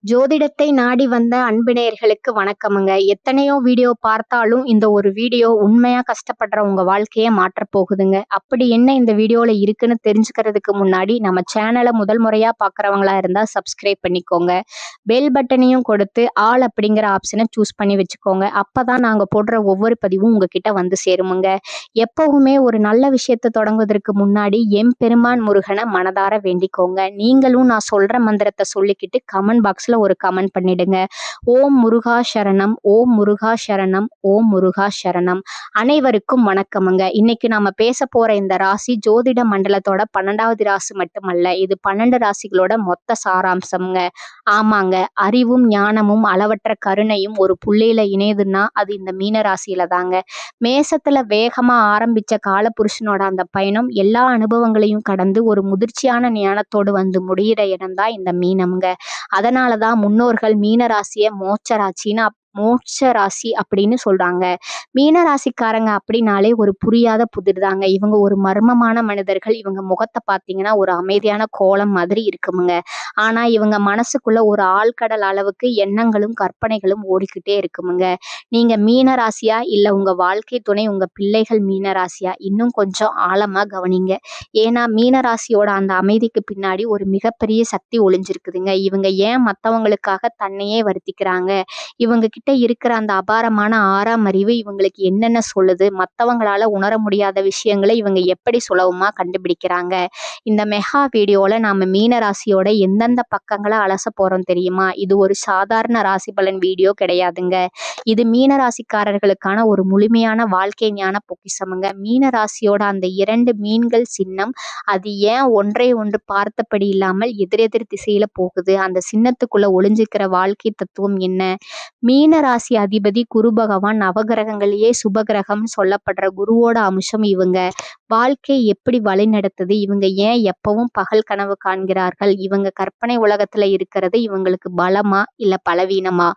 ஜோதிடத்தை நாடி வந்த அன்பினேயர்களுக்கு வணக்கமுங்க. எத்தனையோ வீடியோ பார்த்தாலும் இந்த ஒரு வீடியோ உண்மையா கஷ்டப்படுற உங்க வாழ்க்கையை மாற்றப் போகுதுங்க. அப்படி என்ன இந்த வீடியோல இருக்குன்னு தெரிஞ்சுக்கிறதுக்கு முன்னாடி நம்ம சேனலை முதல் முறையா பார்க்குறவங்களா இருந்தா சப்ஸ்கிரைப் பண்ணிக்கோங்க. பெல் பட்டனையும் கொடுத்து ஆல் அப்படிங்கிற ஆப்ஷனை சூஸ் பண்ணி வச்சுக்கோங்க. அப்பதான் நாங்க போடுற ஒவ்வொரு பதிவும் உங்ககிட்ட வந்து சேருமுங்க. எப்பவுமே ஒரு நல்ல விஷயத்தை தொடங்குவதற்கு முன்னாடி எம்பெருமான் முருகனை மனதார வேண்டிக்கோங்க. நீங்களும் நான் சொல்ற மந்திரத்தை சொல்லிக்கிட்டு கமெண்ட் பாக்ஸ்ல ஒரு கமெண்ட் பண்ணிடுங்க. ஓம் முருகா சரணம், ஓம் முருகா சரணம், ஓம் முருகா சரணம். அனைவருக்கும் வணக்கமுங்க. இன்னைக்கு நாம பேச போற இந்த ராசி ஜோதிட மண்டலத்தோட 12வது ராசி மட்டுமல்ல, இது 12 ராசிகளோட மொத்த சாராம்சம்ங்க. ஆமாங்க, அறிவும் ஞானமும் அளவற்ற கருணையும் ஒரு புள்ளியில இணையுதுன்னா அது இந்த மீன ராசியில தாங்க. மேசத்துல வேகமா ஆரம்பிச்ச காலபுருஷனோட அந்த பயணம் எல்லா அனுபவங்களையும் கடந்து ஒரு முதிர்ச்சியான ஞானத்தோடு வந்து முடிகிற இடம்தான் இந்த மீனம்ங்க. அதனாலதான் முன்னோர்கள் மீன ராசிய மோட்ச ராசி அப்படின்னு சொல்றாங்க. மீன ராசிக்காரங்க அப்படின்னாலே ஒரு புரியாத புதிர் தாங்க. இவங்க ஒரு மர்மமான மனிதர்கள். இவங்க முகத்தை பார்த்தீங்கன்னா ஒரு அமைதியான கோலம் மாதிரி இருக்குமுங்க. ஆனா இவங்க மனசுக்குள்ள ஒரு ஆழ்கடல் அளவுக்கு எண்ணங்களும் கற்பனைகளும் ஓடிக்கிட்டே இருக்குமுங்க. நீங்க மீன ராசியா இல்ல உங்க வாழ்க்கை துணை உங்க பிள்ளைகள் மீன ராசியா, இன்னும் கொஞ்சம் ஆழமா கவனிங்க. ஏன்னா மீன ராசியோட அந்த அமைதிக்கு பின்னாடி ஒரு மிகப்பெரிய சக்தி ஒளிஞ்சிருக்குதுங்க. இவங்க ஏன் மற்றவங்களுக்காக தன்னையே வருத்திக்கிறாங்க? இவங்க கிட்ட இருக்கிற அந்த அபாரமான 6ஆம் அறிவு இவங்களுக்கு என்னென்ன சொல்லுது? மற்றவங்களால உணர முடியாத விஷயங்களை இவங்க எப்படி சுலபமா கண்டுபிடிக்கிறாங்க? இந்த மெகா வீடியோல நாம மீன ராசியோட எந்தெந்த பக்கங்களை அலச போறோம் தெரியுமா? இது ஒரு சாதாரண ராசி பலன் வீடியோ கிடையாதுங்க. இது மீன ராசிக்காரர்களுக்கான ஒரு முழுமையான வாழ்க்கை ஞான பொக்கிஷமுங்க. மீன ராசியோட அந்த 2 மீன்கள் சின்னம், அது ஏன் ஒன்றை ஒன்று பார்த்தபடி இல்லாமல் எதிரெதிர் திசையில போகுது? அந்த சின்னத்துக்குள்ள ஒளிஞ்சிக்கிற வாழ்க்கை தத்துவம் என்ன? மீன ராசி அதிபதி குரு பகவான். நவகிரகங்களையே சுபகிரகம் சொல்லப்படுற குருவோட அம்சம் இவங்க. வாழ்க்கை எப்படி வழி நடத்துது? இவங்க ஏன் எப்பவும் பகல் கனவு காண்கிறார்கள்? இவங்க கற்பனை உலகத்துல இருக்கிறது இவங்களுக்கு பலமா இல்ல பலவீனமா?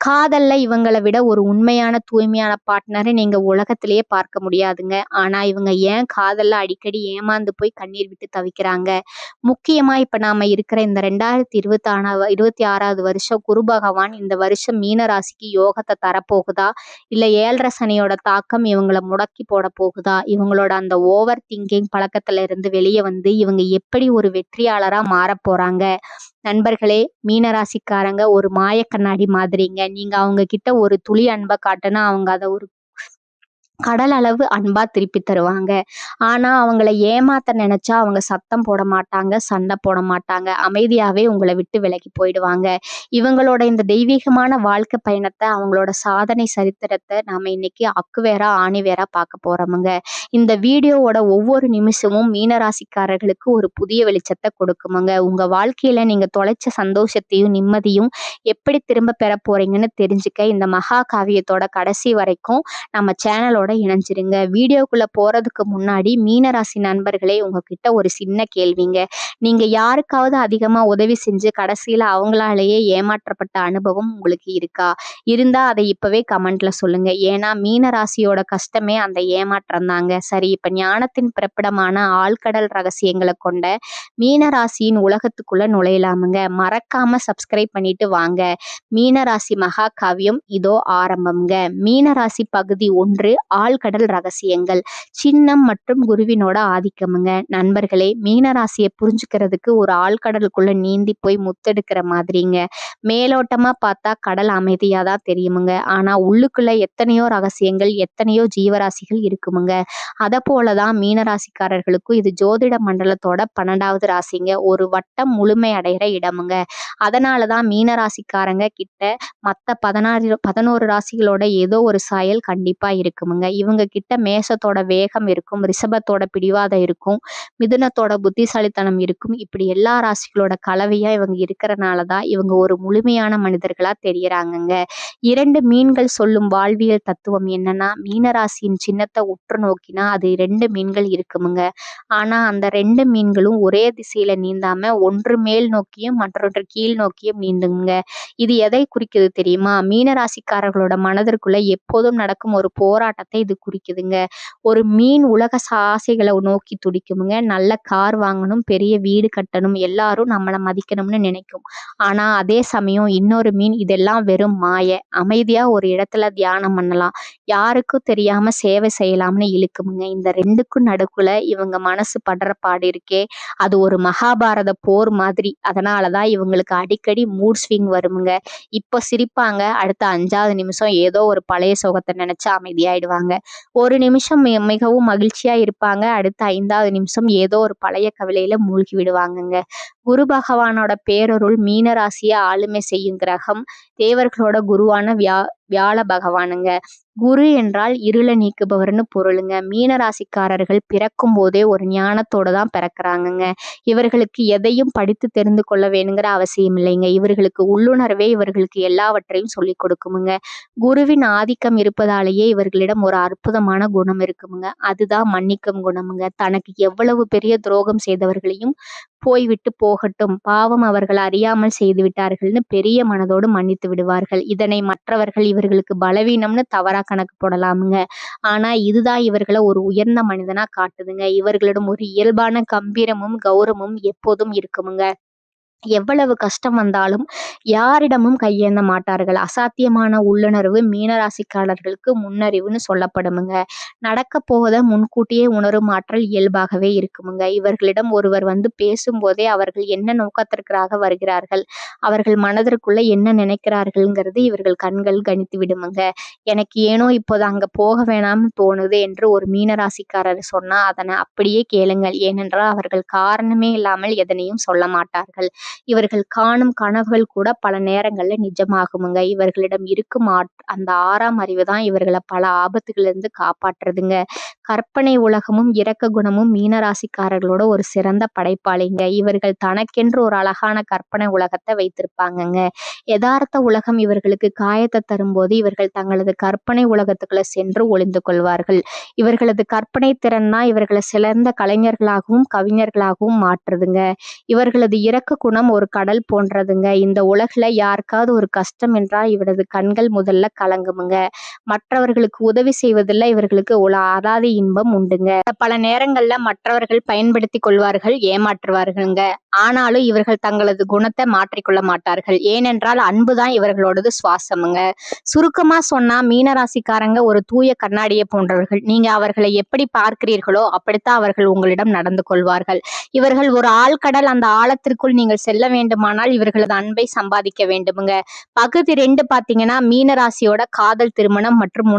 காதல்ல இவங்களை விட ஒரு உண்மையான தூய்மையான பார்ட்னரை நீங்க உலகத்திலேயே பார்க்க முடியாதுங்க. ஆனா இவங்க ஏன் காதல்ல அடிக்கடி ஏமாந்து போய் கண்ணீர் விட்டு தவிக்கிறாங்க? முக்கியமா இப்ப நாம இருக்கிற இந்த 2026வது வருஷம் குரு பகவான் இந்த வருஷம் மீன ராசிக்கு யோகத்தை தரப்போகுதா இல்ல 7.5 சனியோட தாக்கம் இவங்களை முடக்கி போட போகுதா? இவங்களோட அந்த ஓவர் திங்கிங் பழக்கத்துல இருந்து வெளியே வந்து இவங்க எப்படி ஒரு வெற்றியாளரா மாற போறாங்க? நண்பர்களே, மீனராசிக்காரங்க ஒரு மாய கண்ணாடி மாதிரிங்க. நீங்க அவங்க கிட்ட ஒரு துளி அன்பை காட்டுனா அவங்க அதை ஒரு கடல் அளவு அன்பா திருப்பி தருவாங்க. ஆனா அவங்கள ஏமாத்த நினைச்சா அவங்க சத்தம் போட மாட்டாங்க, சண்டை போட மாட்டாங்க, அமைதியாவே உங்களை விட்டு விலகி போயிடுவாங்க. இவங்களோட இந்த தெய்வீகமான வாழ்க்கை பயணத்தை, அவங்களோட சாதனை சரித்திரத்தை நாம இன்னைக்கு அக்குவேரா ஆணிவேரா பார்க்க போறோமுங்க. இந்த வீடியோவோட ஒவ்வொரு நிமிஷமும் மீனராசிக்காரர்களுக்கு ஒரு புதிய வெளிச்சத்தை கொடுக்குமுங்க. உங்க வாழ்க்கையில நீங்க தொலைச்ச சந்தோஷத்தையும் நிம்மதியும் எப்படி திரும்ப பெற போறீங்கன்னு தெரிஞ்சுக்க இந்த மகா காவியத்தோட கடைசி வரைக்கும் நம்ம சேனலோட இணைஞ்சிருங்க. வீடியோக்குள்ள போறதுக்கு முன்னாடி மீனராசி நண்பர்களே, உங்ககிட்ட ஒரு சின்ன கேள்விங்க. நீங்க யாருக்காவது அதிகமா உதவி செஞ்சு கடைசியில அவங்களாலேயே ஏமாற்றப்பட்ட அனுபவம் உங்களுக்கு இருக்கா? இருந்தா அதை இப்பவே கமெண்ட்ல சொல்லுங்க. ஏன்னா மீனராசியோட கஷ்டமே அந்த ஏமாற்றம் தாங்க. சரி, இப்ப ஞானத்தின் பிறப்பிடமான ஆழ்கடல் ரகசியங்களை கொண்ட மீனராசியின் உலகத்துக்குள்ள நுழையலாமுங்க. மறக்காம சப்ஸ்கிரைப் பண்ணிட்டு வாங்க. மீனராசி மகா காவியம் இதோ ஆரம்பம்ங்க. மீனராசி பகுதி 1, ஆழ்கடல் ரகசியங்கள். சின்னம் மற்றும் குருவினோட ஆதிக்கமுங்க. நண்பர்களே, மீனராசியை புரிஞ்சுக்கிறதுக்கு ஒரு ஆழ்கடலுக்குள்ள நீந்தி போய் முத்தெடுக்கிற மாதிரிங்க. மேலோட்டமா பார்த்தா கடல் அமைதியா தான் தெரியுமுங்க. ஆனா உள்ளுக்குள்ள எத்தனையோ ரகசியங்கள், எத்தனையோ ஜீவராசிகள் இருக்குமுங்க. அதை போலதான் மீனராசிக்காரர்களுக்கும் இது ஜோதிட மண்டலத்தோட 12வது ராசிங்க. ஒரு வட்டம் முழுமை அடைகிற இடமுங்க. அதனாலதான் மீனராசிக்காரங்க கிட்ட மற்ற 11 ராசிகளோட ஏதோ ஒரு சாயல் கண்டிப்பா இருக்குமுங்க. இவங்க கிட்ட மேசத்தோட வேகம் இருக்கும், ரிஷபத்தோட பிடிவாதம் இருக்கும், மிதுனத்தோட புத்திசாலித்தனம் இருக்கும். இப்படி எல்லா ராசிகளோட கலவையா இவங்க இருக்கிறனாலதான் இவங்க ஒரு முழுமையான மனிதர்களா தெரியறாங்கங்க. 2 மீன்கள் சொல்லும் வாழ்வியல் தத்துவம் என்னன்னா, மீனராசியின் சின்னத்தை உற்று நோக்கினா அது 2 மீன்கள் இருக்குமுங்க. ஆனா அந்த 2 மீன்களும் ஒரே திசையில நீந்தாம ஒன்று மேல் நோக்கியும் மற்றொன்று கீழ் நோக்கியும் நீந்துங்க. இது எதை குறிக்குது தெரியுமா? மீனராசிக்காரர்களோட மனதிற்குள்ள எப்போதும் நடக்கும் ஒரு போராட்டத்தை காலத்தை இது குறிக்குதுங்க. ஒரு மீன் உலக ஆசைகளை நோக்கி துடிக்குமுங்க. நல்ல கார் வாங்கணும், பெரிய வீடு கட்டணும், எல்லாரும் நம்மளை மதிக்கணும்னு நினைக்கும். ஆனா அதே சமயம் இன்னொரு மீன் இதெல்லாம் வெறும் மாய, அமைதியா ஒரு இடத்துல தியானம் பண்ணலாம், யாருக்கும் தெரியாம சேவை செய்யலாம்னு இழுக்குமுங்க. இந்த ரெண்டுக்கும் நடுக்குல இவங்க மனசு படுற பாடு இருக்கே, அது ஒரு மகாபாரத போர் மாதிரி. அதனாலதான் இவங்களுக்கு அடிக்கடி மூட் ஸ்விங் வருமுங்க. இப்போ சிரிப்பாங்க, அடுத்த 5வது நிமிஷம் ஏதோ ஒரு பழைய சோகத்தை நினைச்சு அமைதியாயிடுவாங்க. ஒரு நிமிஷம் மிகவும் மகிழ்ச்சியா இருப்பாங்க, அடுத்த 5வது நிமிஷம் ஏதோ ஒரு பழைய கவலையில மூழ்கி விடுவாங்கங்க. குரு பகவானோட பேரருள் மீனராசியை ஆளுமை செய்யும் கிரகம் தேவர்களோட குருவான வியாழ பகவானுங்க. குரு என்றால் இருளை நீக்குபவர்னு பொருளுங்க. மீனராசிக்காரர்கள் பிறக்கும் போதே ஒரு ஞானத்தோட தான் பிறக்கிறாங்கங்க. இவர்களுக்கு எதையும் படித்து தெரிந்து கொள்ள வேணுங்கிற அவசியம் இல்லைங்க. இவர்களுக்கு உள்ளுணர்வே இவர்களுக்கு எல்லாவற்றையும் சொல்லி கொடுக்குமுங்க. குருவின் ஆதிக்கம் இருப்பதாலேயே இவர்களிடம் ஒரு அற்புதமான குணம் இருக்குமுங்க. அதுதான் மன்னிக்கும் குணமுங்க. தனக்கு எவ்வளவு பெரிய துரோகம் செய்தவர்களையும் போய்விட்டு போகட்டும், பாவம் அவர்கள் அறியாமல் செய்து விட்டார்கள்னு பெரிய மனதோடு மன்னித்து விடுவார்கள். இதனை மற்றவர்கள் இவர்களுக்கு பலவீனம்னு தவறா கணக்கு போடலாமுங்க. ஆனா இதுதான் இவர்களை ஒரு உயர்ந்த மனிதனா காட்டுதுங்க. இவர்களிடம் ஒரு இயல்பான கம்பீரமும் கௌரவமும் எப்போதும் இருக்குமுங்க. எவ்வளவு கஷ்டம் வந்தாலும் யாரிடமும் கையேந்த மாட்டார்கள். அசாத்தியமான உள்ளுணர்வு மீனராசிக்காரர்களுக்கு முன்னறிவுன்னு சொல்லப்படுமுங்க. நடக்க போவதை முன்கூட்டியே உணரும் ஆற்றல் இயல்பாகவே இருக்குமுங்க. இவர்களிடம் ஒருவர் வந்து பேசும்போதே அவர்கள் என்ன நோக்கத்திற்காக வருகிறார்கள், அவர்கள் மனதிற்குள்ள என்ன நினைக்கிறார்கள்ங்கிறது இவர்கள் கண்கள் கணித்து விடுமுங்க. எனக்கு ஏனோ இப்போது அங்க போக வேணாம்னு தோணுது என்று ஒரு மீனராசிக்காரர் சொன்னா அதனை அப்படியே கேளுங்கள். ஏனென்றால் அவர்கள் காரணமே இல்லாமல் எதனையும் சொல்ல மாட்டார்கள். இவர்கள் காணும் கனவுகள் கூட பல நேரங்கள்ல நிஜமாகுமுங்க. இவர்களிடம் இருக்கும் அந்த 6ஆம் அறிவு தான் இவர்களை பல ஆபத்துகளிலிருந்து காப்பாற்றுதுங்க. கற்பனை உலகமும் இரக்க குணமும் மீனராசிக்காரர்களோட ஒரு சிறந்த படைப்பாளிங்க. இவர்கள் தனக்கென்று ஒரு அழகான கற்பனை உலகத்தை வைத்திருப்பாங்கங்க. யதார்த்த உலகம் இவர்களுக்கு காயத்தை தரும்போது இவர்கள் தங்களது கற்பனை உலகத்துக்குள்ள சென்று ஒளிந்து கொள்வார்கள். இவர்களது கற்பனை திறன் தான் இவர்களை சிறந்த கலைஞர்களாகவும் கவிஞர்களாகவும் மாற்றுதுங்க. இவர்களது இரக்க குணம் ஒரு கடல் போன்றதுங்க. இந்த உலகில யாருக்காவது ஒரு கஷ்டம் என்றால் இவரது கண்கள் முதல்ல கலங்குமுங்க. மற்றவர்களுக்கு உதவி செய்வதில் இவர்களுக்கு அலாதி இன்பம் உண்டுங்க. பல நேரங்கள்ல மற்றவர்கள் பயன்படுத்தி கொள்வார்கள், ஏமாற்றுவார்கள்ங்க. ஆனாலும் இவர்கள் தங்களது குணத்தை மாற்றிக்கொள்ள மாட்டார்கள். ஏனென்றால் அன்புதான் இவர்களோடது சுவாசமுங்க. சுருக்கமா சொன்னா மீனராசிக்காரங்க ஒரு தூய கண்ணாடியை போன்றவர்கள். நீங்க அவர்களை எப்படி பார்க்கிறீர்களோ அப்படித்தான் அவர்கள் உங்களிடம் நடந்து கொள்வார்கள். இவர்கள் ஒரு ஆழ்கடல், அந்த ஆழத்திற்குள் நீங்கள் செல்ல வேண்டுமானால் இவர்களது அன்பை சம்பாதிக்க வேண்டுமுங்க. பகுதி 2 பாத்தீங்கன்னா மீனராசியோட காதல், திருமணம் மற்றும்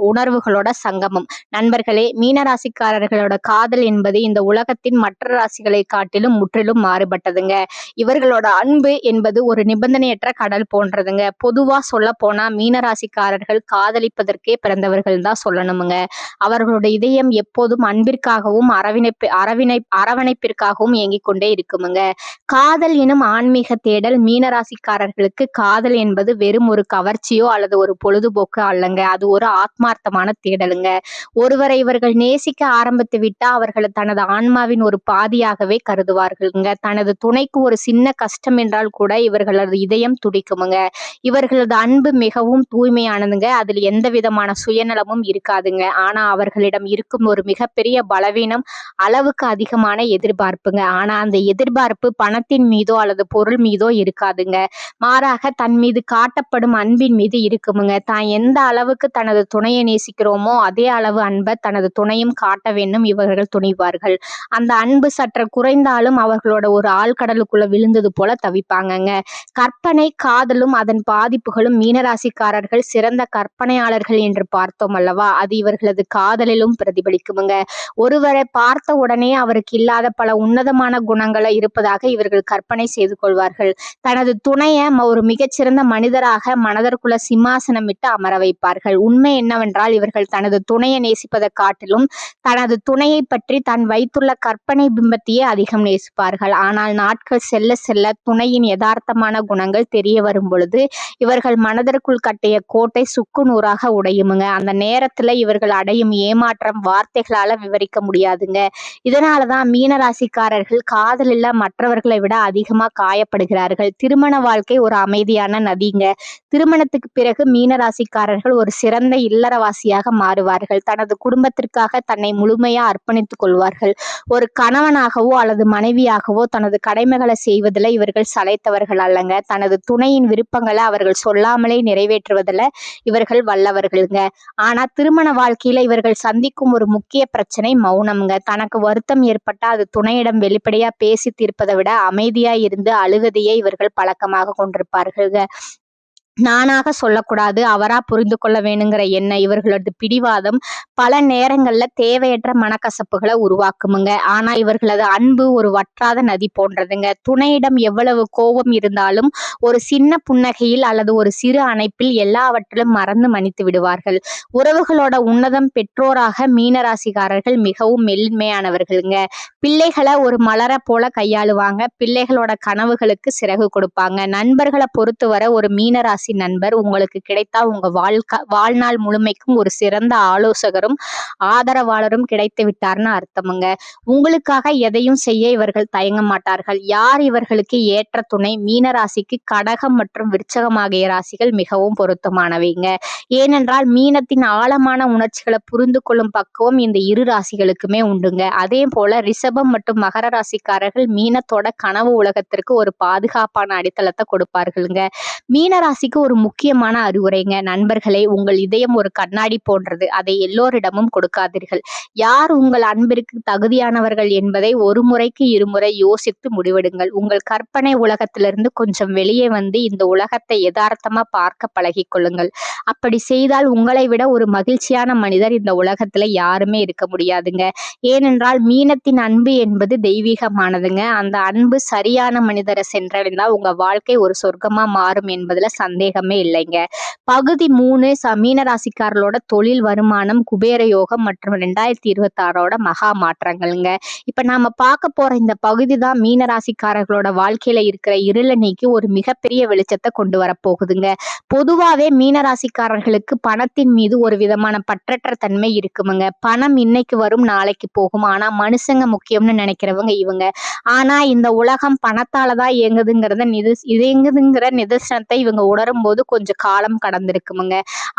உணர்வுகளோட சங்கமம். நண்பர்களே, மீனராசிக்காரர்களோட காதல் என்பது இந்த உலகத்தின் மற்ற ராசிகளை காட்டிலும் முற்றிலும் மாறுபட்டதுங்க. இவர்களோட அன்பு என்பது ஒரு நிபந்தனையற்ற கடல் போன்றதுங்க. பொதுவா சொல்ல போனா மீனராசிக்காரர்கள் காதலிப்பதற்கே பிறந்தவர்கள் தான் சொல்லணுமுங்க. அவர்களோட இதயம் எப்போதும் அன்பிற்காகவும் அரவணைப்பிற்காகவும் இயங்கிக் கொண்டே இருக்குமுங்க. காதல் எனும் ஆன்மீக தேடல் மீனராசிக்காரர்களுக்கு காதல் என்பது வெறும் ஒரு கவர்ச்சியோ அல்லது ஒரு பொழுதுபோக்கு அல்லங்க. அது ஒரு ஆத்மார்த்தமான தேடலுங்க. ஒருவரை இவர்கள் நேசிக்க ஆரம்பித்து விட்டா அவர்கள் தனது ஆன்மாவின் ஒரு பாதியாகவே கருதுவார்கள்ங்க. தனது துணைக்கு ஒரு சின்ன கஷ்டம் என்றால் கூட இவர்களது இதயம் துடிக்குமுங்க. இவர்களது அன்பு மிகவும் தூய்மையானதுங்க. அதில் எந்த விதமான சுயநலமும் இருக்காதுங்க. ஆனா அவர்களிடம் இருக்கும் ஒரு மிகப்பெரிய பலவீனம் அளவுக்கு அதிகமான எதிர்பார்ப்புங்க. ஆனா அந்த எதிர்பார்ப்பு பணத்தின் மீதோ அல்லது பொருள் மீதோ இருக்காதுங்க. மாறாக தன் மீது காட்டப்படும் அன்பின் மீது இருக்குமுங்க. தான் எந்த அளவுக்கு தனது துணையை நேசிக்கிறோமோ அதே அளவு அன்பை தனது துணையும் காட்ட வேண்டும் இவர்கள் துணிவார்கள். அந்த அன்பு சற்று குறைந்தாலும் அவர்களோட ஒரு ஆழ்கடலுக்குள்ள விழுந்தது போல தவிப்பாங்கங்க. கற்பனை, காதலும் அதன் பாதிப்புகளும். மீனராசிக்காரர்கள் சிறந்த கற்பனையாளர்கள் என்று பார்த்தோம் அல்லவா, அது இவர்களது காதலிலும் பிரதிபலிக்குமுங்க. ஒருவரை பார்த்த உடனே அவருக்கு இல்லாத பல உன்னதமான குணங்களை இருப்பதாக இவர்கள் கற்பனை செய்து கொள்வார்கள். தனது துணையை ஒரு மிகச்சிறந்த மனிதராக மனதிற்குள்ள சிம்மாசனம் விட்டு அமர வைப்பார்கள். உண்மை என்னவென்றால் இவர்கள் தனது துணையை நேசிப்பதை காட்டிலும் தனது துணையை பற்றி தான் வைத்துள்ள கற்பனை பிம்பத்தையே அதிகம் நேசிப்பார்கள். ஆனால் நாட்கள் செல்ல செல்ல துணையின் யதார்த்தமான குணங்கள் தெரிய வரும் பொழுது இவர்கள் மனதிற்குள் கட்டிய கோட்டை சுக்கு நூறாக உடையுமுங்க. அந்த நேரத்துல இவர்கள் அடையும் ஏமாற்றம் வார்த்தைகளால விவரிக்க முடியாதுங்க. இதனாலதான் மீனராசிக்காரர்கள் காதலில் மற்றவர்களை விட அதிக அதிகமா காயப்படுகிறார்கள். திருமண வாழ்க்கை ஒரு அமைதியான நதிங்க. திருமணத்துக்கு பிறகு மீனராசிக்காரர்கள் ஒரு சிறந்த இல்லறவாசியாக மாறுவார்கள். தனது குடும்பத்திற்காக தன்னை முழுமையா அர்ப்பணித்துக் கொள்வார்கள். ஒரு கணவனாகவோ அல்லது மனைவியாகவோ தனது கடமைகளை செய்வதில் இவர்கள் சளைத்தவர்கள் அல்லங்க. தனது துணையின் விருப்பங்களை அவர்கள் சொல்லாமலே நிறைவேற்றுவதில் இவர்கள் வல்லவர்களுங்க. ஆனா திருமண வாழ்க்கையில இவர்கள் சந்திக்கும் ஒரு முக்கிய பிரச்சனை மௌனம்ங்க. தனக்கு வருத்தம் ஏற்பட்டா அது துணையிடம் வெளிப்படையா பேசி தீர்ப்பதை விட அமைதியா இருந்து அழுவதையே இவர்கள் பழக்கமாக கொண்டிருப்பார்கள்ங்க. நானாக சொல்லக்கூடாது, அவரா புரிந்து கொள்ள வேணுங்கிற எண்ணம் இவர்களது பிடிவாதம் பல நேரங்கள்ல தேவையற்ற மனக்கசப்புகளை உருவாக்குமுங்க. ஆனா இவர்களது அன்பு ஒரு வற்றாத நதி போன்றதுங்க. துணையிடம் எவ்வளவு கோபம் இருந்தாலும் ஒரு சின்ன புன்னகையில் அல்லது ஒரு சிறு அணைப்பில் எல்லாவற்றிலும் மறந்து மன்னித்து விடுவார்கள். உறவுகளோட உன்னதம் பெற்றோராக மீனராசிக்காரர்கள் மிகவும் மென்மையானவர்களுங்க. பிள்ளைகளை ஒரு மலர போல கையாளுவாங்க. பிள்ளைகளோட கனவுகளுக்கு சிறகு கொடுப்பாங்க. நண்பர்களை பொறுத்தவரை ஒரு மீனராசி நண்பர் உங்களுக்கு கிடைத்தா உங்க வாழ்நாள் முழுமைக்கும் ஒரு சிறந்த ஆலோசகரும் ஆதரவாளரும் கிடைத்து விட்டார்னு அர்த்தமுங்க. உங்களுக்காக எதையும் செய்ய இவர்கள் தயங்க மாட்டார்கள். யார் இவர்களுக்கு ஏற்ற துணை? மீனராசிக்கு கடகம் மற்றும் விருச்சகம் ஆகிய ராசிகள் மிகவும் பொருத்தமானவைங்க. ஏனென்றால் மீனத்தின் ஆழமான உணர்ச்சிகளை புரிந்து கொள்ளும் பக்குவம் இந்த இரு ராசிகளுக்குமே உண்டுங்க. அதே போல ரிஷபம் மற்றும் மகர ராசிக்காரர்கள் மீனத்தோட கனவு உலகத்திற்கு ஒரு பாதுகாப்பான அடித்தளத்தை கொடுப்பார்களுங்க. மீனராசிக்கு ஒரு முக்கியமான அறிவுரைங்க. நண்பர்களே, உங்கள் இதயம் ஒரு கண்ணாடி போன்றது. அதை எல்லோரிடமும் கொடுக்காதீர்கள். யார் உங்கள் அன்பிற்கு தகுதியானவர்கள் என்பதை ஒரு முறைக்கு இருமுறை யோசித்து முடிவெடுங்கள். உங்கள் கற்பனை உலகத்திலிருந்து கொஞ்சம் வெளியே வந்து இந்த உலகத்தை யதார்த்தமா பார்க்க பழகிக் கொள்ளுங்கள். அப்படி செய்தால் உங்களை விட ஒரு மகிழ்ச்சியான மனிதர் இந்த உலகத்துல யாருமே இருக்க முடியாதுங்க. ஏனென்றால் மீனத்தின் அன்பு என்பது தெய்வீகமானதுங்க. அந்த அன்பு சரியான மனிதரை சென்றடைந்தா உங்க வாழ்க்கை ஒரு சொர்க்கமா மாறும் என்பதுல சந்தேகமே இல்லைங்க. பகுதி 3 மீனராசிக்காரர்களோட தொழில் வருமானம், குபேர யோகம் மற்றும் 2026 மகா மாற்றங்கள்ங்க. இப்ப நாம பார்க்க போற இந்த பகுதி தான் மீனராசிக்காரர்களோட வாழ்க்கையில இருக்கிற இருளை நீக்கி ஒரு மிகப்பெரிய வெளிச்சத்தை கொண்டு வரப்போகுதுங்க. பொதுவாவே மீனராசிக்காரர்களுக்கு பணத்தின் மீது ஒரு விதமான பற்றற்ற தன்மை இருக்குமுங்க. பணம் இன்னைக்கு வரும் நாளைக்கு போகும். ஆனா மனுஷங்க முக்கியம்னு நினைக்கிறவங்க இவங்க. ஆனா இந்த உலகம் பணத்தாலதான் இயங்குதுங்கிற நிதர்சனத்தை இவங்க உணரும் போது கொஞ்சம் காலம் கடந்திருக்குமுங்க.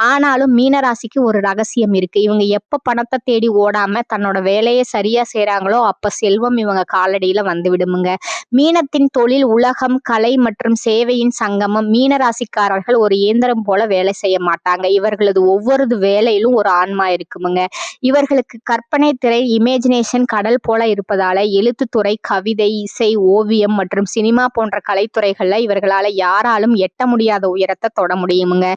ஆனாலும் மீனராசிக்கு ஒரு ரகசியம் இருக்கு. இவங்க எப்ப பணத்தை தேடி ஓடாம தன்னோட வேலையை சரியா செய்யறாங்களோ அப்ப செல்வம் இவங்க காலடியில வந்து விடுமுங்க. மீனத்தின் தொழில் உலகம், கலை மற்றும் சேவையின் சங்கமம். மீனராசிக்காரர்கள் ஒரு இயந்திரம் போல வேலை செய்ய மாட்டாங்க. இவர்களது ஒவ்வொரு வேலையிலும் ஒரு ஆன்மா இருக்குமுங்க. இவர்களுக்கு கற்பனை திரை, இமேஜினேஷன் கடல் போல இருப்பதால எழுத்துத்துறை, கவிதை, இசை, ஓவியம் மற்றும் சினிமா போன்ற கலைத்துறைகள்ல இவர்களால யாராலும் எட்ட முடியாத உயரத்தை தொட முடியுமுங்க.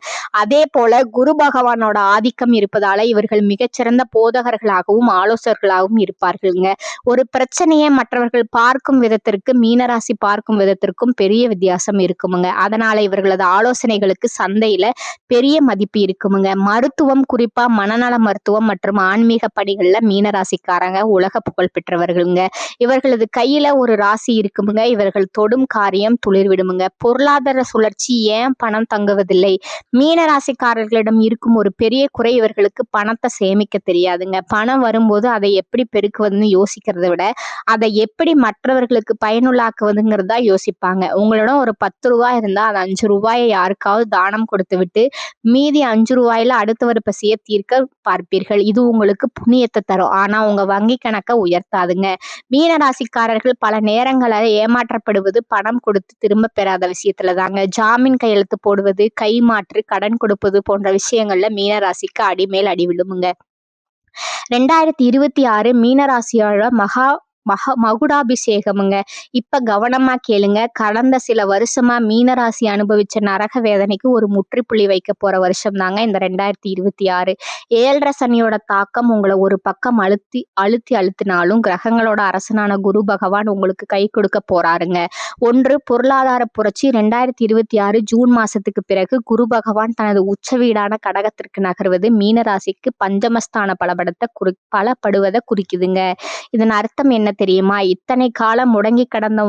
அதே போல குரு பகவானோட ஆதிக்கம் இருப்பதால இவர்கள் மிகச்சிறந்த போதகர்களாகவும் ஆலோசகர்களாகவும் இருப்பார்களுங்க. ஒரு பிரச்சனையை மற்றவர்கள் பார்க்கும் விதத்திற்கு மீனராசி பார்க்கும் விதத்திற்கும் பெரிய வித்தியாசம் இருக்குமுங்க. அதனால இவர்களது ஆலோசனைகளுக்கு சந்தையில பெரிய மதிப்பு இருக்குமுங்க. மருத்துவம், குறிப்பா மனநல மருத்துவம் மற்றும் ஆன்மீக பணிகள்ல மீனராசிக்காரங்க உலக புகழ் பெற்றவர்களுங்க. இவர்களது கையில ஒரு ராசி இருக்குமுங்க. இவர்கள் தொடும் காரியம் துளிர்விடுமுங்க. பொருளாதார சுழற்சி. ஏன் பணம் தங்குவதில்லை? மீனராசிக்காரர்களிடம் இருக்கும் ஒரு பெரிய குறை இவர்களுக்கு பணத்தை சேமிக்க தெரியாதுங்க. பணம் வரும்போது அதை எப்படி பெருக்குவதுன்னு யோசிக்கிறத விட அதை எப்படி மற்றவர்களுக்கு பயனுள்ளாக்குவதுங்கிறதா யோசிப்பாங்க. உங்களிடம் ஒரு 10 ரூபாய் இருந்தா அது 5 ரூபாயை யாருக்காவது தானம் கொடுத்து விட்டு மீதி 5 ரூபாயில அடுத்தவர் பசியை தீர்க்க பார்ப்பீர்கள். இது உங்களுக்கு புண்ணியத்தை தரும். ஆனா உங்க வங்கி கணக்கை உயர்த்தாதுங்க. மீனராசிக்காரர்கள் பல நேரங்களில் ஏமாற்றப்படுவது பணம் கொடுத்து திரும்ப பெறாத விஷயத்துல தாங்க. ஜாமீன் கையெழுத்து போடுவது, கைமாற்று, கடன் கொடுப்பது போன்ற விஷயங்கள்ல மீனராசிக்கு அடிமேல் அடி விழுமுங்க. 2026 மீனராசியோட மகுடாபிஷேகமுங்க. இப்ப கவனமா கேளுங்க. கடந்த சில வருஷமா மீனராசி அனுபவிச்ச நரக வேதனைக்கு ஒரு முற்றுப்புள்ளி வைக்க போற வருஷம் தாங்க இந்த 2026. 7.5 சனியோட தாக்கம் உங்களை ஒரு பக்கம் அழுத்தினாலும் கிரகங்களோட அரசனான குரு பகவான் உங்களுக்கு கை கொடுக்க போறாருங்க. ஒன்று, பொருளாதார புரட்சி. 2026 ஜூன் மாசத்துக்கு பிறகு குரு பகவான் தனது உச்ச வீடான கடகத்திற்கு நகர்வது மீனராசிக்கு பஞ்சமஸ்தான பலப்படுவதை குறிக்குதுங்க. இதன் அர்த்தம் என்ன தெரியுமா? இத்தனை காலம் முடங்கி கடந்த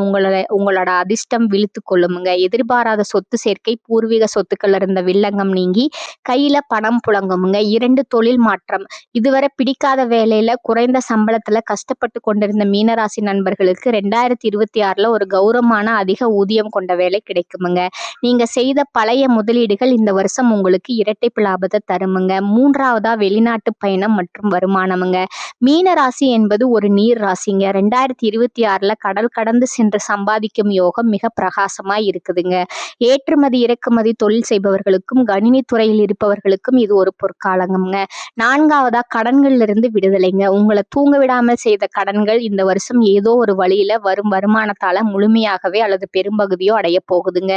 உங்களோட அதிர்ஷ்டம் விழித்து கொள்ளுமுங்க. எதிர்பாராத சொத்து சேர்க்கை, பூர்வீக சொத்துக்கள்ல இருந்த வில்லங்கம் நீங்கி கையில பணம் புழங்குமுங்க. 2 தொழில் மாற்றம். இதுவரை பிடிக்காத வேலையில குறைந்த சம்பளத்துல கஷ்டப்பட்டு கொண்டிருந்த மீனராசி நண்பர்களுக்கு 2026ல ஒரு கௌரவமான அதிக ஊதியம் கொண்ட வேலை கிடைக்குமுங்க. நீங்க செய்த பழைய முதலீடுகள் இந்த வருஷம் உங்களுக்கு இரட்டிப்பு லாபத்தை தருமுங்க. 3வதா வெளிநாட்டு பயணம் மற்றும் வருமானமுங்க. மீன ராசி என்பது ஒரு நீர் ராசிங்க. 2026ல கடல் கடந்து சென்று சம்பாதிக்கும் யோகம் மிக பிரகாசமா இருக்குதுங்க. ஏற்றுமதி இறக்குமதி தொழில் செய்பவர்களுக்கும் கணினி துறையில் இருப்பவர்களுக்கும் இது ஒரு பொற்காலங்கம்ங்க. 4வதா கடன்கள்ல இருந்து விடுதலைங்க. உங்களை தூங்க விடாமல் செய்த கடன்கள் இந்த வருஷம் ஏதோ ஒரு வழியில வரும் வருமானத்தால முழுமையாகவே அல்லது பெரும்பகுதியோ அடைய போகுதுங்க.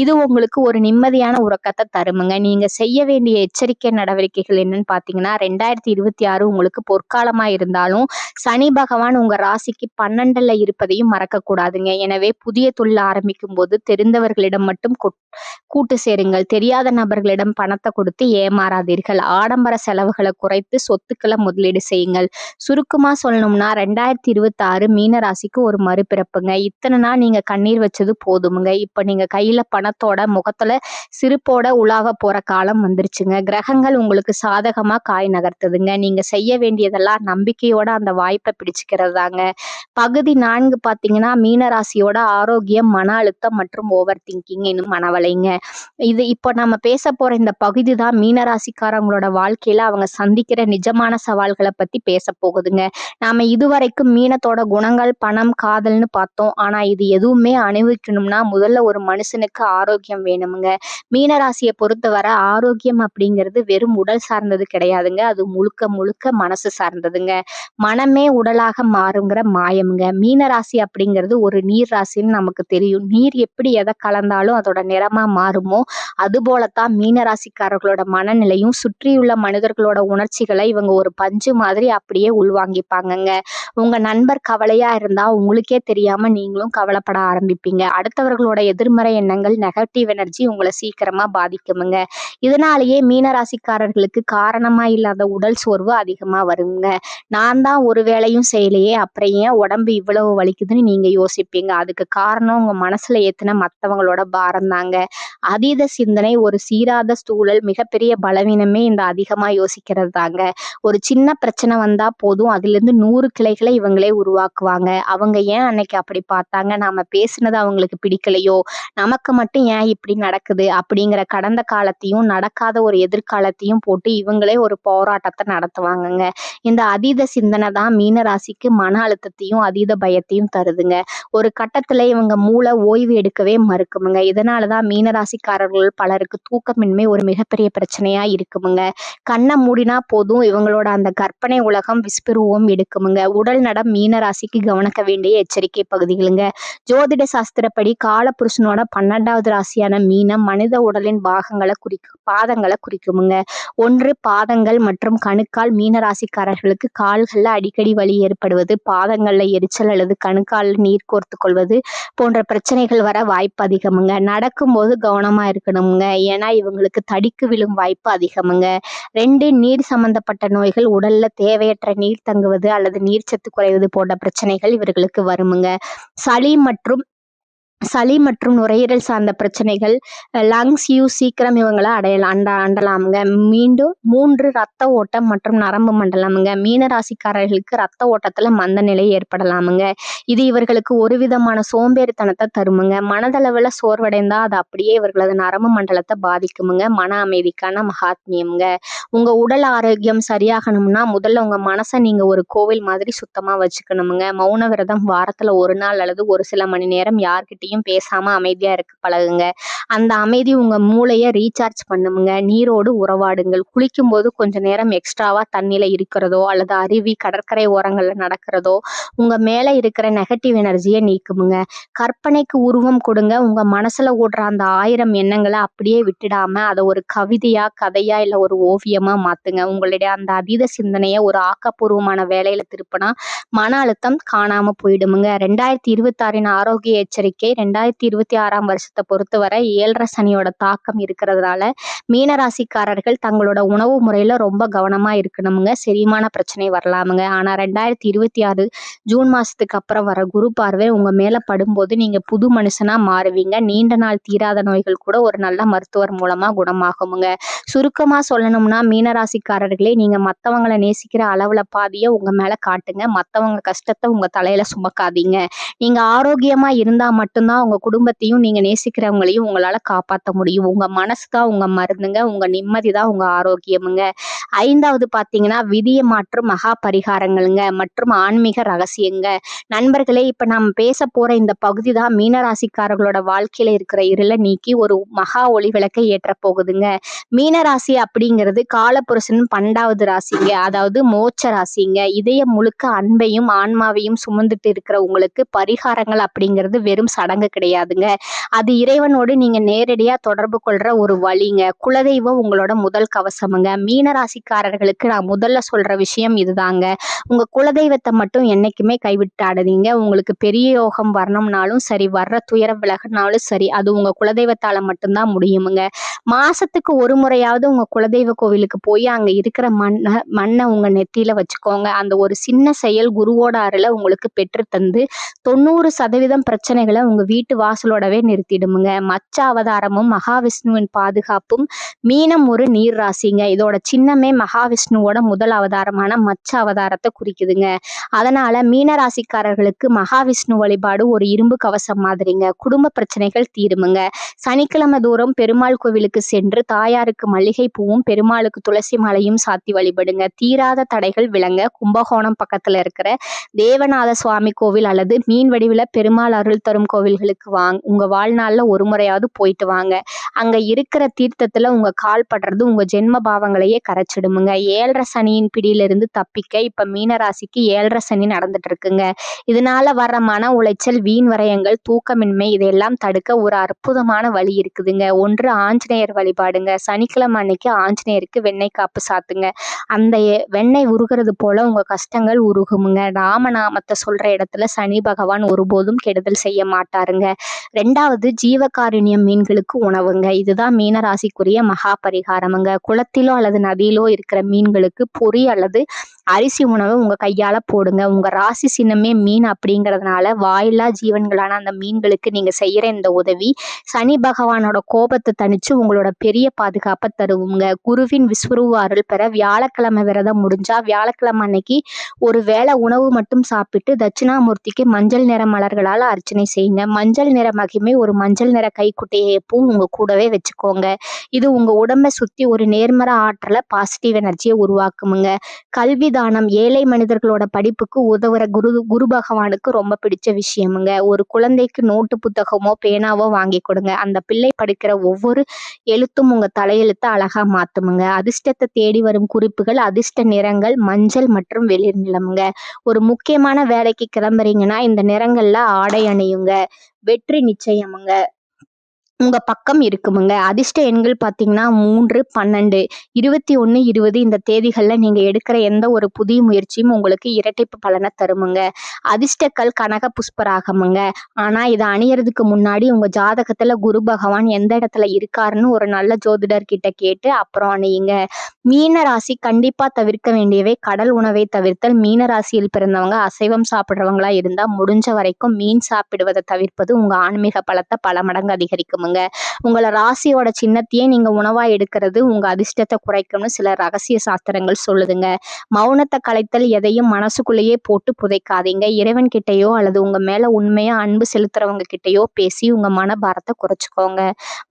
இது உங்களுக்கு ஒரு நிம்மதியான உறக்கத்தை தருமுங்க. நீங்க செய்ய வேண்டிய எச்சரிக்கை நடவடிக்கைகள் என்னன்னு பாத்தீங்கன்னா, 2026 உங்களுக்கு பொற்காலமா இருந்தாலும் சனி பகவான் உங்க ராசிக்கு 12ல இருப்பதையும் மறக்க கூடாதுங்க. எனவே புதிய தொழில் ஆரம்பிக்கும் போது தெரிந்தவர்களிடம் மட்டும் கூட்டு சேருங்கள். தெரியாத நபர்களிடம் பணத்தை கொடுத்து ஏமாறாதீர்கள். ஆடம்பர செலவுகளை குறைத்து சொத்துக்களை முதலீடு செய்யுங்கள். சுருக்கமா சொல்லணும்னா 2026 மீன ராசிக்கு ஒரு மறுபிறப்புங்க. இத்தனை நாள் நீங்க கண்ணீர் வச்சது போதுமுங்க. இப்ப நீங்க கையில பணத்தோட முகத்துல சிரிப்போட உலாவ போற காலம் வந்துருச்சுங்க. கிரகங்கள் உங்களுக்கு சாதகமா காய் நகர்த்துதுங்க. நீங்க செய்ய வேண்டியதெல்லாம் நம்பிக்கையோட அந்த வாய்ப்பை பிடிச்சுக்கிறதாங்க. பகுதி 4 பாத்தீங்கன்னா மீனராசியோட ஆரோக்கியம், மன அழுத்தம் மற்றும் ஓவர் திங்கிங் என்னும் மனவலைங்க. இது இப்போ நம்ம பேச போற இந்த பகுதி தான் மீனராசிக்காரங்களோட வாழ்க்கையில அவங்க சந்திக்கிற நிஜமான சவால்களை பத்தி பேச போகுதுங்க. நாம இதுவரைக்கும் மீனத்தோட குணங்கள், பணம், காதல்னு பார்த்தோம். ஆனா இது எதுவுமே அனுபவிக்கணும்னா முதல்ல ஒரு மனுஷனுக்கு ஆரோக்கியம் வேணுமுங்க. மீனராசியை பொறுத்தவரை ஆரோக்கியம் அப்படிங்கிறது வெறும் உடல் சார்ந்தது கிடையாதுங்க. அது முழுக்க முழுக்க மனசு சார்ந்ததுங்க. மனமே உடலாக மாறுங்கிற மாயம்ங்க. மீனராசி அப்படிங்கிறது ஒரு நீர் ராசின்னு நமக்கு தெரியும். நீர் எப்படி எதை கலந்தாலும் அதோட நிறமா மாறுமோ அது போலத்தான் மீனராசிக்காரர்களோட மனநிலையும். சுற்றியுள்ள மனிதர்களோட உணர்ச்சிகளை இவங்க ஒரு பஞ்சு மாதிரி அப்படியே உள்வாங்கிப்பாங்கங்க. உங்க நண்பர் கவலையா இருந்தா உங்களுக்கே தெரியாம நீங்களும் கவலைப்பட ஆரம்பிப்பீங்க. அடுத்தவர்களோட எதிர்மறை எண்ணங்கள், நெகட்டிவ் எனர்ஜி உங்களை சீக்கிரமா பாதிக்குமுங்க. இதனாலேயே மீனராசிக்காரர்களுக்கு காரணமா இல்லாத உடல் சோர்வு அதிகமா வருங்க. நான் தான் ஒரு வேலையும் செய்யலையே, அப்புறம் ஏன் உடம்பு இவ்வளவு வலிக்குதுன்னு நீங்க யோசிப்பீங்க. அதுக்கு காரணம் உங்க மனசுல ஏத்துன மத்தவங்களோட பாரம் தாங்க. அதீத சிந்தனை, ஒரு சீராத சூழல் மிகப்பெரிய பலவீனமே இந்த அதிகமா யோசிக்கிறது தாங்க. ஒரு சின்ன பிரச்சனை வந்தா போதும் அதிலிருந்து 100 கிளைகளை இவங்களே உருவாக்குவாங்க. அவங்க ஏன் அன்னைக்கு அப்படி பார்த்தாங்க, நாம பேசுனது அவங்களுக்கு பிடிக்கலையோ, நமக்கு மட்டும் ஏன் இப்படி நடக்குது அப்படிங்கிற கடந்த காலத்தையும் நடக்காத ஒரு எதிர்காலத்தையும் போட்டு இவங்களே ஒரு போராட்டத்தை நடத்துவாங்கங்க. இந்த அதீத சிந்தனை தான் மீன ராசிக்கு மன அழுத்தத்தையும் அதீத பயத்தையும் தருதுங்க. ஒரு கட்டத்துல இவங்க மூளை ஓய்வு எடுக்கவே மறுக்குமுங்க. இதனாலதான் மீனராசிக்காரர்கள் பலருக்கு தூக்கமின்மை ஒரு மிகப்பெரிய பிரச்சனையா இருக்குமுங்க. கண்ணை மூடினா போதும் இவங்களோட அந்த கற்பனை உலகம் விஸ்வரூபம் எடுக்குமுங்க. உடல் நடம் மீனராசிக்கு கவனிக்க வேண்டிய எச்சரிக்கை பகுதிகளுங்க. ஜோதிட சாஸ்திரப்படி காலபுருஷனோட 12வது ராசியான மீனம் மனித உடலின் பாதங்களை குறிக்குமுங்க. 1 பாதங்கள் மற்றும் கணுக்கால். மீனராசிக்காரர்களுக்கு கால்கள்ல அடிக்கடி வலி ஏற்படுவது, பாதங்கள்ல எரிச்சல் அல்லது கணுக்கால்ல நீர் கோர்த்து கொள்வது போன்ற பிரச்சனைகள் வர வாய்ப்பு அதிகமுங்க. நடக்கும்போது கவனமா இருக்கணுங்க. ஏன்னா இவங்களுக்கு தடிக்கு விழும் வாய்ப்பு அதிகமுங்க. 2 நீர் சம்பந்தப்பட்ட நோய்கள். உடல்ல தேவையற்ற நீர் தங்குவது அல்லது நீர்ச்சத்து குறைவது போன்ற பிரச்சனைகள் இவர்களுக்கு வருமுங்க. சளி மற்றும் நுரையீரல் சார்ந்த பிரச்சனைகள், லங்ஸ் சீக்கிரம் இவங்களை அண்டலாமுங்க. மீண்டும் 3 ரத்த ஓட்டம் மற்றும் நரம்பு மண்டலமுங்க. மீனராசிக்காரர்களுக்கு ரத்த ஓட்டத்துல மந்த நிலை ஏற்படலாமுங்க. இது இவர்களுக்கு ஒரு விதமான சோம்பேறித்தனத்தை தருமுங்க. மனதளவுல சோர்வடைந்தா அது அப்படியே இவர்களது நரம்பு மண்டலத்தை பாதிக்குமுங்க. மன அமைதிக்கான மகாத்மியம்ங்க. உங்க உடல் ஆரோக்கியம் சரியாகணும்னா முதல்ல உங்க மனசை நீங்க ஒரு கோவில் மாதிரி சுத்தமா வச்சுக்கணுமுங்க. மௌன விரதம், வாரத்துல ஒரு நாள் அல்லது ஒரு சில மணி நேரம் யார்கிட்டயும் பேசாம அமைதியா இருக்க பழகுங்க. அந்த அமைதி உங்க மூளையை ரீசார்ஜ் பண்ணுமுங்க. நீரோடு உறவாடுங்கள். குளிக்கும் போது கொஞ்ச நேரம் எக்ஸ்ட்ராவா தண்ணியில இருக்கிறதோ அல்லது அருவி, கடற்கரை ஓரங்கள்ல நடக்கிறதோ உங்க மேல இருக்கிற நெகட்டிவ் எனர்ஜியை நீக்குமுங்க. கற்பனைக்கு உருவம் கொடுங்க. உங்க மனசுல ஓடுற அந்த 1000 எண்ணங்களை அப்படியே விட்டுடாம அதை ஒரு கவிதையா, கதையா இல்ல ஒரு ஓவியமா மாத்துங்க. உங்களுடைய அந்த அதீத சிந்தனையை ஒரு ஆக்கப்பூர்வமான வேலையில திருப்பினா மன அழுத்தம் காணாம போயிடுமுங்க. 2026 ஆரோக்கிய எச்சரிக்கை. 2026ஆம் வருஷத்தை பொறுத்தவரை 7.5 சனியோட தாக்கம் இருக்கிறதுனால மீனராசிக்காரர்கள் தங்களோட உணவு முறையில ரொம்ப கவனமா இருக்கணுமுங்க. செரிமான பிரச்சனை வரலாமுங்க. ஆனா 2026 ஜூன் மாசத்துக்கு அப்புறம் வர குரு பார்வை உங்க மேல படும்போது நீங்க புது மனுஷனா மாறுவீங்க. நீண்ட நாள் தீராத நோய்கள் கூட ஒரு நல்ல மருத்துவர் மூலமா குணமாகுமுங்க. சுருக்கமா சொல்லணும்னா மீனராசிக்காரர்களே, நீங்க மத்தவங்கள நேசிக்கிற அளவுல பாதிய உங்க மேல காட்டுங்க. மத்தவங்க கஷ்டத்தை உங்க தலையில சுமக்காதீங்க. நீங்க ஆரோக்கியமா இருந்தா மட்டும்தான் உங்க குடும்பத்தையும் நீங்க நேசிக்கிறவங்களையும் உங்களால காப்பாற்ற முடியும். உங்க மனசு தான் உங்க மருந்துங்க. உங்க நிம்மதி தான் உங்க ஆரோக்கியமுங்க. 5வது பாத்தீங்கன்னா விதியை மாற்றும் மகா பரிகாரங்களுங்க மற்றும் ஆன்மீக ரகசியங்க. நண்பர்களே, இப்ப நாம பேச போற இந்த பகுதி தான் மீனராசிக்காரர்களோட வாழ்க்கையில இருக்கிற இருளை நீக்கி ஒரு மகா ஒளி விளக்கை ஏற்ற போகுதுங்க. மீனராசி அப்படிங்கிறது காலபுருஷன் 12வது ராசிங்க. அதாவது மோட்ச ராசிங்க. இதயம் முழுக்க அன்பையும் ஆன்மாவையும் சுமந்துட்டு இருக்கிற உங்களுக்கு பரிகாரங்கள் அப்படிங்கிறது வெறும் சடங்கு கிடையாதுங்க. அது இறைவனோடு நீங்க நேரடியா தொடர்பு கொள்ற ஒரு வழிங்க. குலதெய்வம் உங்களோட முதல் கவசமுங்க. மீனராசிக்காரர்களுக்கு நான் முதல்ல சொல்ற விஷயம் இதுதாங்க. உங்க குலதெய்வத்தை மட்டும் என்னைக்குமே கைவிட்டாடுதீங்க. உங்களுக்கு பெரிய யோகம் வரணும்னாலும் சரி, வர்ற துயரம் விலகினாலும் சரி, அது உங்க குலதெய்வத்தால மட்டும்தான் முடியுமுங்க. மாசத்துக்கு ஒரு முறையாவது உங்க குலதெய்வ கோவிலுக்கு போய் அங்க இருக்கிற மண்ணை உங்க நெத்தியில வச்சுக்கோங்க. அந்த ஒரு சின்ன செயல் குருவோட அருளை உங்களுக்கு பெற்று தந்து 90% பிரச்சனைகளை உங்க வீட்டு வாசலோடவே நிறுத்திடுமுங்க. மச்ச அவதாரமும் மகாவிஷ்ணுவின் பாதுகாப்பும். மீனம் ஒரு நீர் ராசிங்க. இதோட சின்னமே மகாவிஷ்ணுவோட முதல் அவதாரமான மச்ச அவதாரத்தை குறிக்குதுங்க. அதனால மீனராசிக்காரர்களுக்கு மகாவிஷ்ணு வழிபாடு ஒரு இரும்பு கவசம் மாதிரிங்க. குடும்ப பிரச்சனைகள் தீருமுங்க. சனிக்கிழமை தூரம் பெருமாள் கோவிலுக்கு சென்று தாயாருக்கு மல்லிகை பூவும் பெருமாளுக்கு துளசி மாலையும் சாத்தி வழிபடுங்க. தீராத தடைகள் விளங்க கும்பகோணம் பக்கத்துல இருக்கிற தேவநாத சுவாமி கோவில் அல்லது மீன் வடிவில பெருமாள் அருள் தரும் கோவில்களுக்கு உங்க வாழ்நாள்ல ஒரு முறையாவது போயிட்டு வாங்க. அங்க இருக்கிற தீர்த்தத்துல உங்க கால் படுறது உங்க ஜென்ம பாவங்களையே கரைச்சிடுமுங்க. 7.5 சனியின் பிடியிலிருந்து தப்பிக்க இப்ப மீனராசிக்கு 7.5 சனி நடந்துட்டு இருக்குங்க. இதனால வர்ற மன உளைச்சல், வீண் விரயங்கள், தூக்கமின்மை இதையெல்லாம் தடுக்க ஒரு அற்புதமான வழி இருக்குதுங்க. ஒன்று ஆஞ்சநேயர் வழிபாடுங்க. சனிக்கிழமை அன்னைக்கு ஆஞ்சநேயருக்கு வெண்ணெய் காப்பு சாத்துங்க. அந்த வெண்ணெய் உருகிறது போல உங்க கஷ்டங்கள் உருகுமுங்க. ராமநாமத்தை சொல்ற இடத்துல சனி பகவான் ஒருபோதும் கெடுதல் செய்ய மாட்டாருங்க. 2வது ஜீவகாருண்யம் மீன்களுக்கு உணவுங்க. இதுதான் மீனராசிக்குரிய மகா பரிகாரமுங்க. குளத்திலோ அல்லது நதியிலோ இருக்கிற மீன்களுக்கு பொரி அல்லது அரிசி உணவு உங்க கையால போடுங்க. உங்க ராசி சின்னமே மீன் அப்படிங்கிறதுனால வாயில்லா ஜீவன்களான அந்த மீன்களுக்கு நீங்க செய்யற இந்த உதவி சனி பகவானோட கோபத்தை தணிச்சு உங்களோட பெரிய பாதுகாப்பை தருவுங்க. குருவின் விஸ்வரூப அருள் பெற வியாழக்கிழமை விரதம் முடிஞ்சா வியாழக்கிழமை அன்னைக்கு ஒரு வேளை உணவு மட்டும் சாப்பிட்டு தட்சிணாமூர்த்திக்கு மஞ்சள் நிற மலர்களால் அர்ச்சனை செய்யுங்க. மஞ்சள் நிற மகிமை ஒரு மஞ்சள் நிற கைக்குட்டையை எப்பவும் உங்க கூடவே வச்சுக்கோங்க. இது உங்க உடம்பை சுத்தி ஒரு நேர்மறை ஆற்றலை, பாசிட்டிவ் எனர்ஜியை உருவாக்குமுங்க. கல்வி தானம் ஏழை மனிதர்களோட படிப்புக்கு உதவுற குரு பகவானுக்கு ரொம்ப பிடிச்ச விஷயமுங்க. ஒரு குழந்தைக்கு நோட்டு புத்தகமோ பேனாவோ வாங்கி கொடுங்க. அந்த பிள்ளை படிக்கிற ஒவ்வொரு எழுத்தும் உங்க தலையெழுத்தை அழகா மாத்துமுங்க. அதிர்ஷ்டத்தை தேடி வரும் குறிப்புகள் அதிர்ஷ்ட நிறங்கள் மஞ்சள் மற்றும் வெளிர் நிலமுங்க. ஒரு முக்கியமான வேலைக்கு கிளம்புறீங்கன்னா இந்த நிறங்கள்ல ஆடை அணியுங்க. வெற்றி நிச்சயமுங்க உங்க பக்கம் இருக்குமுங்க. அதிர்ஷ்ட எண்கள் பார்த்தீங்கன்னா 3, 12, 21, 20 இந்த தேதிகள்ல நீங்க எடுக்கிற எந்த ஒரு புதிய முயற்சியும் உங்களுக்கு இரட்டிப்பு பலனை தருமுங்க. அதிர்ஷ்டக்கல் கனக புஷ்பராகமுங்க. ஆனா இதை அணியறதுக்கு முன்னாடி உங்க ஜாதகத்துல குரு பகவான் எந்த இடத்துல இருக்காருன்னு ஒரு நல்ல ஜோதிடர் கிட்ட கேட்டு அப்புறம் அணியுங்க. மீன ராசி கண்டிப்பா தவிர்க்க வேண்டியவை கடல் உணவை தவிர்த்தல். மீன ராசியில் பிறந்தவங்க அசைவம் சாப்பிடுறவங்களா இருந்தா முடிஞ்ச வரைக்கும் மீன் சாப்பிடுவதை தவிர்ப்பது உங்க ஆன்மீக பலத்தை பல மடங்கு அதிகரிக்கும். உங்களை ராசியோட சின்னத்தையே நீங்க உணவா எடுக்கிறது உங்க அதிர்ஷ்டத்தை குறைக்கும்னு சில ரகசிய சாஸ்திரங்கள் சொல்லுதுங்க. மௌனத்தை கலைத்தல். எதையும் மனசுக்குள்ளேயே போட்டு புதைக்காதீங்க. இறைவன் கிட்டையோ அல்லது உங்க மேல உண்மையா அன்பு செலுத்துறவங்க கிட்டையோ பேசி உங்க மனபாரத்தை குறைச்சுக்கோங்க.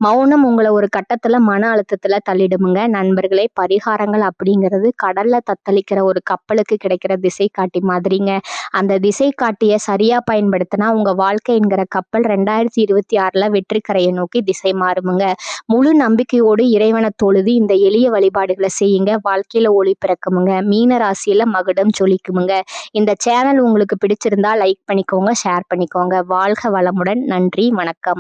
மௌனம் உங்களை ஒரு கட்டத்துல மன அழுத்தத்துல தள்ளிடுமுங்க. நண்பர்களே, பரிகாரங்கள் அப்படிங்கிறது கடல்ல தத்தளிக்கிற ஒரு கப்பலுக்கு கிடைக்கிற திசை காட்டி மாதிரிங்க. அந்த திசை காட்டிய சரியா பயன்படுத்தினா உங்க வாழ்க்கை என்கிற கப்பல் 2026ல வெற்றி கரையை நோக்கி திசை மாறுமுங்க. முழு நம்பிக்கையோடு இறைவனை தொழுது இந்த எளிய வழிபாடுகளை செய்யுங்க. வாழ்க்கையில ஒளி பிறக்குமுங்க. மீன ராசியில மகுடம் ஜொலிக்குமுங்க. இந்த சேனல் உங்களுக்கு பிடிச்சிருந்தா லைக் பண்ணிக்கோங்க, ஷேர் பண்ணிக்கோங்க. வாழ்க வளமுடன். நன்றி, வணக்கம்.